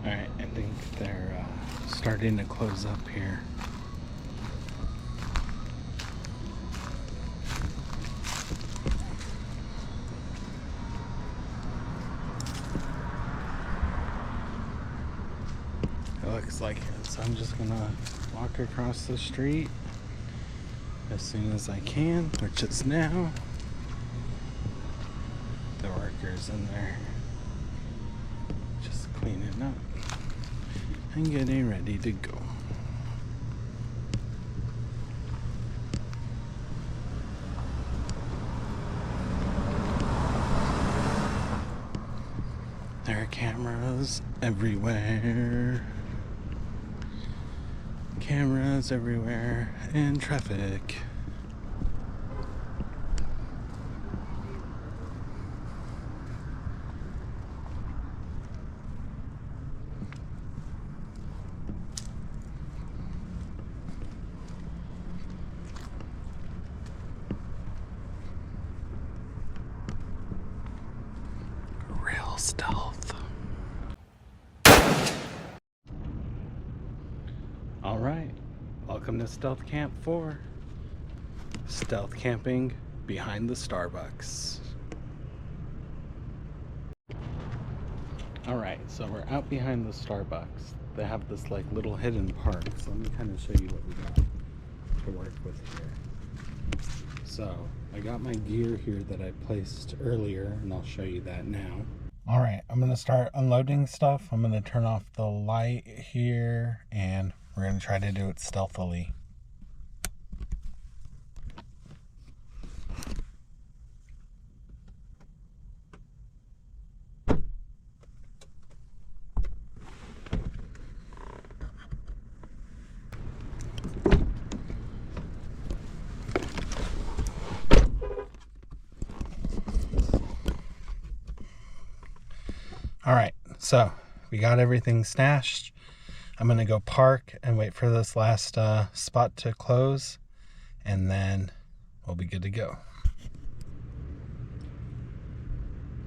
Alright, I think they're starting to close up here. It looks like it, so I'm just gonna walk across the street as soon as I can, which is now. The workers in there just cleaning up and getting ready to go. There are cameras everywhere. Cameras everywhere and traffic. Real stealth. Alright, welcome to Stealth Camp 4. Stealth camping behind the Starbucks. Alright, so we're out behind the Starbucks. They have this like little hidden park, so let me kind of show you what we got to work with here. So, I got my gear here that I placed earlier, and I'll show you that now. Alright, I'm going to start unloading stuff. I'm going to turn off the light here, and we're going to try to do it stealthily. Alright, so we got everything stashed. I'm going to go park and wait for this last spot to close, and then we'll be good to go.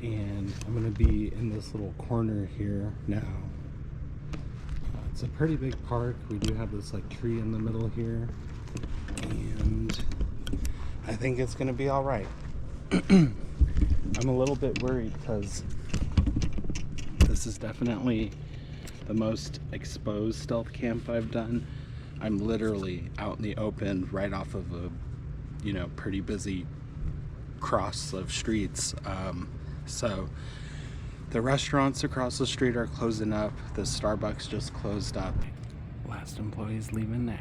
And I'm going to be in this little corner here now. It's a pretty big park. We do have this like tree in the middle here, and I think it's going to be all right. I'm a little bit worried because this is definitely the most exposed stealth camp I've done. I'm literally out in the open right off of a, pretty busy cross of streets. So the restaurants across the street are closing up. The Starbucks just closed up. Last employee's leaving now.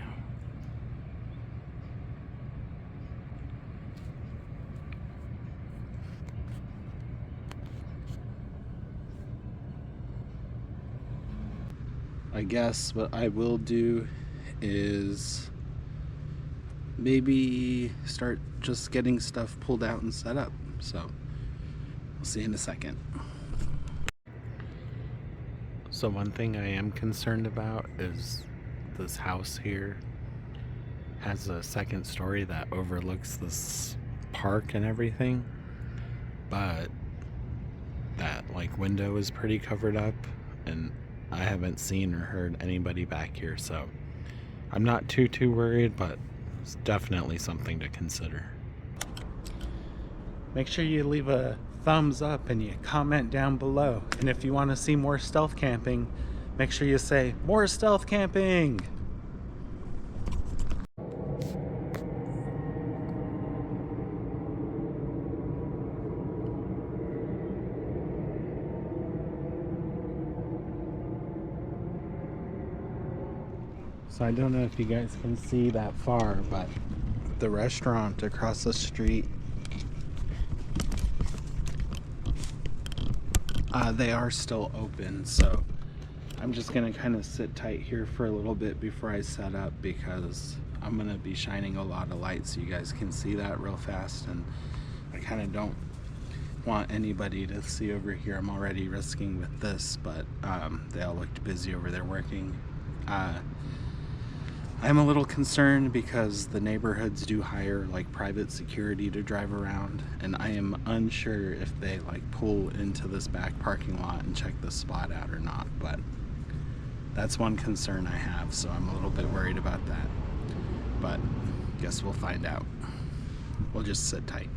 I guess what I will do is maybe start just getting stuff pulled out and set up. So we'll see in a second. So one thing I am concerned about is this house here has a second story that overlooks this park and everything, but that like window is pretty covered up, and I haven't seen or heard anybody back here, so I'm not too worried, but it's definitely something to consider. Make sure you leave a thumbs up and you comment down below. And if you want to see more stealth camping, make sure you say more stealth camping. So I don't know if you guys can see that far, but the restaurant across the street, they are still open. So I'm just gonna kind of sit tight here for a little bit before I set up, because I'm gonna be shining a lot of light so you guys can see that real fast, and I kind of don't want anybody to see over here. I'm already risking with this, but they all looked busy over there working. I'm a little concerned because the neighborhoods do hire like private security to drive around, and I am unsure if they like pull into this back parking lot and check the spot out or not, but That's one concern I have, so I'm a little bit worried about that. But guess we'll find out. We'll just sit tight.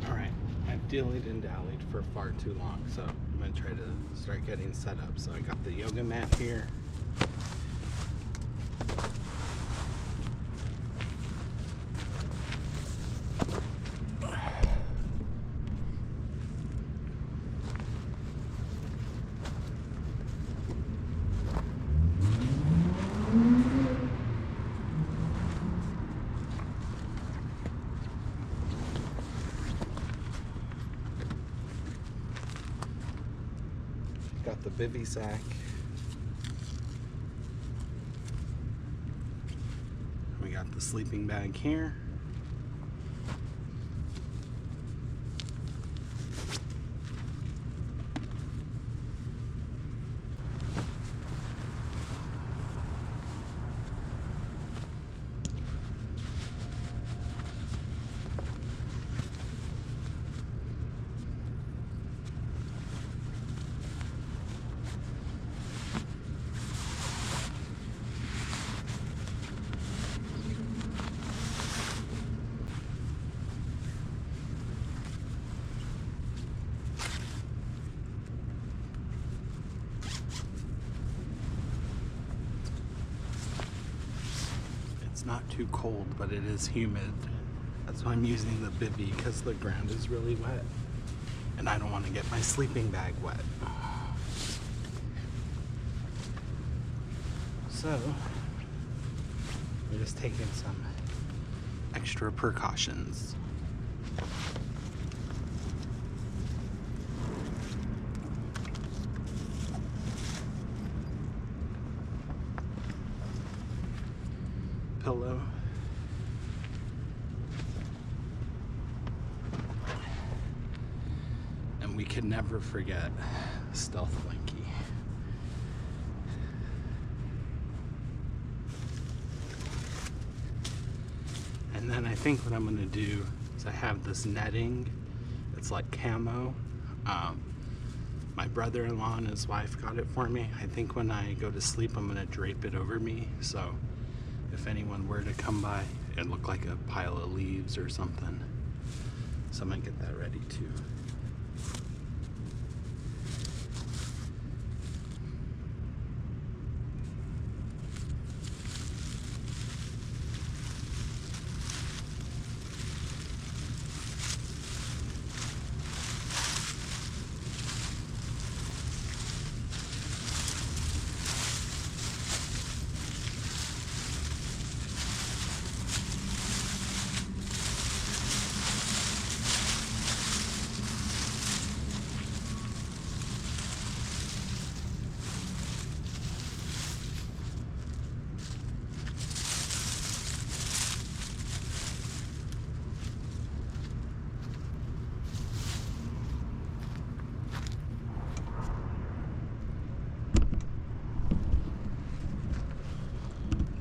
Alright, I've dillied and dallied for far too long, so I'm going to try to start getting set up. So I got the yoga mat here. Got the bivy sack. We got the sleeping bag here. It's not too cold, but it is humid. That's why I'm using the bivy, because the ground is really wet. And I don't want to get my sleeping bag wet. So, we're just taking some extra precautions. Pillow. And we can never forget Stealth Blankie. And then I think what I'm gonna do is I have this netting. It's like camo. My brother-in-law and his wife got it for me. I think when I go to sleep, I'm gonna drape it over me. So if anyone were to come by, it'd look like a pile of leaves or something. So I'm gonna get that ready too.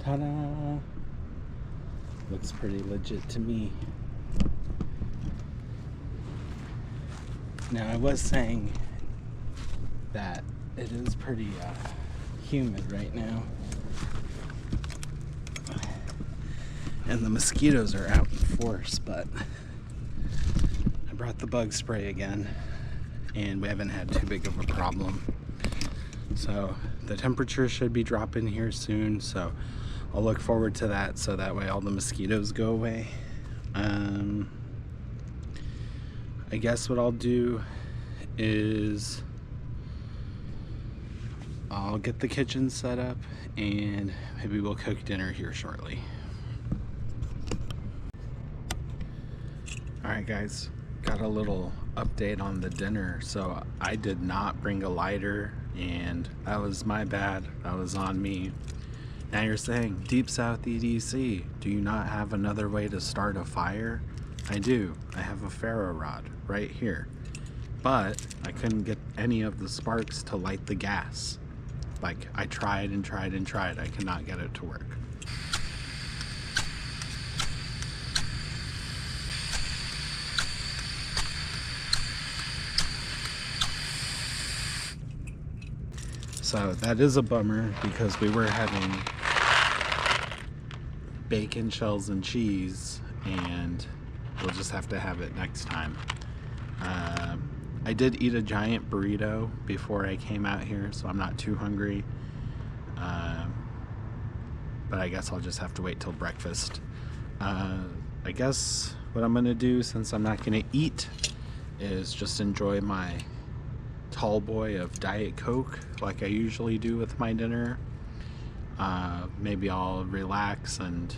Ta-da! Looks pretty legit to me. Now I was saying that it is pretty humid right now. And the mosquitoes are out in force, but I brought the bug spray again and we haven't had too big of a problem. So the temperature should be dropping here soon, so I'll look forward to that, so that way all the mosquitoes go away. I guess what I'll do is I'll get the kitchen set up and maybe we'll cook dinner here shortly. Alright guys, got a little update on the dinner. So I did not bring a lighter and that was my bad, that was on me. Now you're saying, Deep South EDC, do you not have another way to start a fire? I do. I have a ferro rod right here. But I couldn't get any of the sparks to light the gas. Like, I tried and tried and tried. I could not get it to work. So that is a bummer because we were having bacon, shells, and cheese, and we'll just have to have it next time. I did eat a giant burrito before I came out here, so I'm not too hungry. But I guess I'll just have to wait till breakfast. I guess what I'm gonna do, since I'm not gonna eat, is just enjoy my tall boy of Diet Coke like I usually do with my dinner. Maybe I'll relax and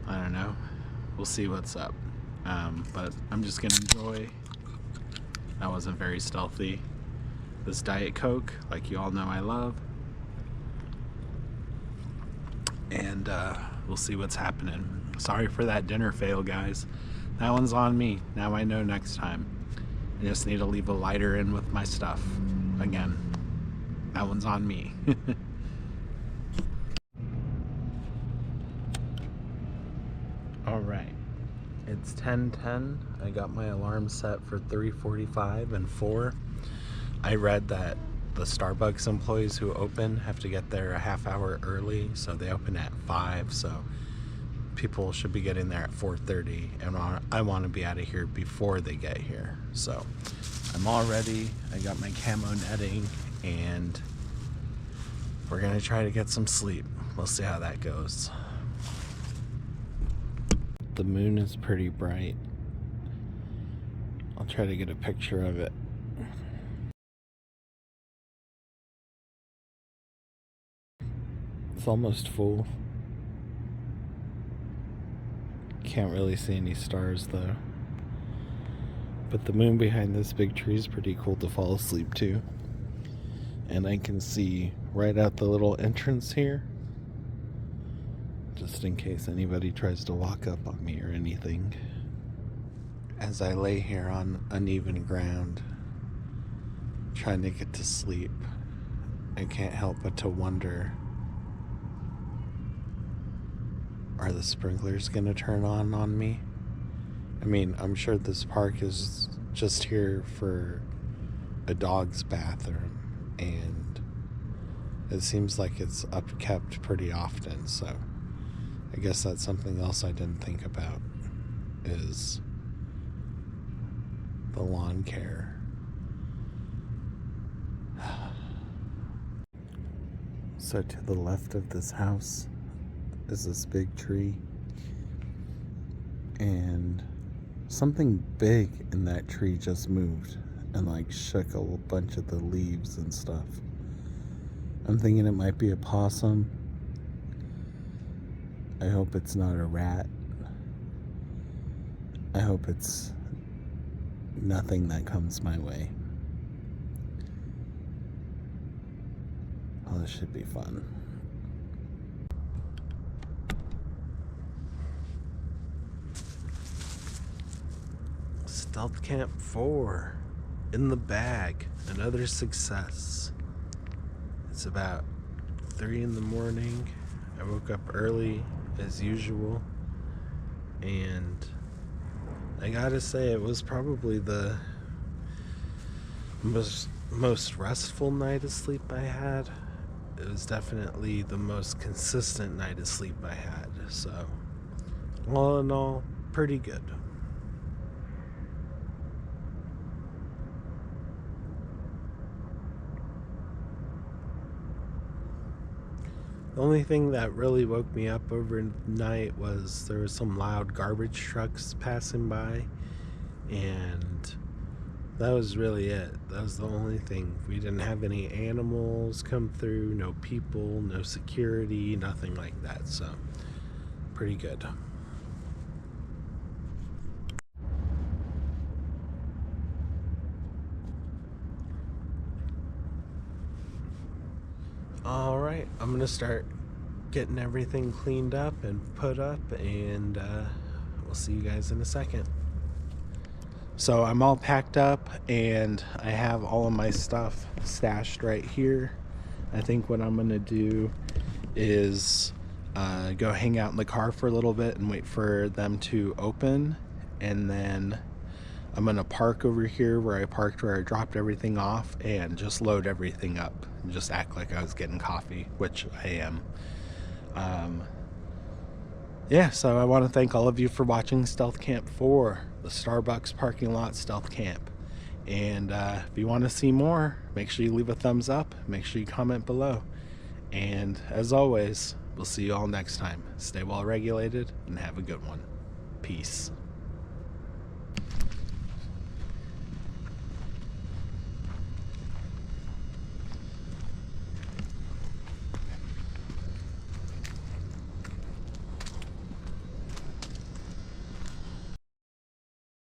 I don't know, we'll see what's up. But I'm just gonna enjoy, that wasn't very stealthy, this Diet Coke like you all know I love, and we'll see what's happening. Sorry for that dinner fail, guys. That one's on me. Now I know next time. I just need to leave a lighter in with my stuff. Again, that one's on me. Alright, it's 10:10. I got my alarm set for 3:45 and 4. I read that the Starbucks employees who open have to get there a half hour early, so they open at 5, so people should be getting there at 4:30, and I want to be out of here before they get here. So I'm all ready. I got my camo netting, and we're gonna try to get some sleep. We'll see how that goes. The moon is pretty bright. I'll try to get a picture of it. It's almost full. Can't really see any stars though. But the moon behind this big tree is pretty cool to fall asleep to. And I can see right out the little entrance here, just in case anybody tries to walk up on me or anything. As I lay here on uneven ground, trying to get to sleep, I can't help but to wonder, are the sprinklers gonna turn on me? I mean, I'm sure this park is just here for a dog's bathroom, and it seems like it's upkept pretty often, so I guess that's something else I didn't think about, is the lawn care. So to the left of this house is this big tree, and something big in that tree just moved and like shook a whole bunch of the leaves and stuff. I'm thinking it might be a possum. I hope it's not a rat. I hope it's nothing that comes my way. Oh, this should be fun. Stealth Camp 4 in the bag. Another success. It's about 3 in the morning. I woke up early as usual, and I gotta say it was probably the most restful night of sleep I had. It was definitely the most consistent night of sleep I had, so all in all, pretty good. The only thing that really woke me up overnight was there were some loud garbage trucks passing by, and that was really it. That was the only thing. We didn't have any animals come through, no people, no security, nothing like that, so pretty good. Alright, I'm gonna start getting everything cleaned up and put up, and we'll see you guys in a second. So I'm all packed up, and I have all of my stuff stashed right here. I think what I'm gonna do is go hang out in the car for a little bit and wait for them to open, and then I'm gonna park over here where I parked, where I dropped everything off, and just load everything up and just act like I was getting coffee, which I am. Yeah, so I want to thank all of you for watching Stealth Camp 4, the Starbucks parking lot stealth camp. And if you want to see more, make sure you leave a thumbs up, make sure you comment below. And as always, we'll see you all next time. Stay well regulated and have a good one. Peace.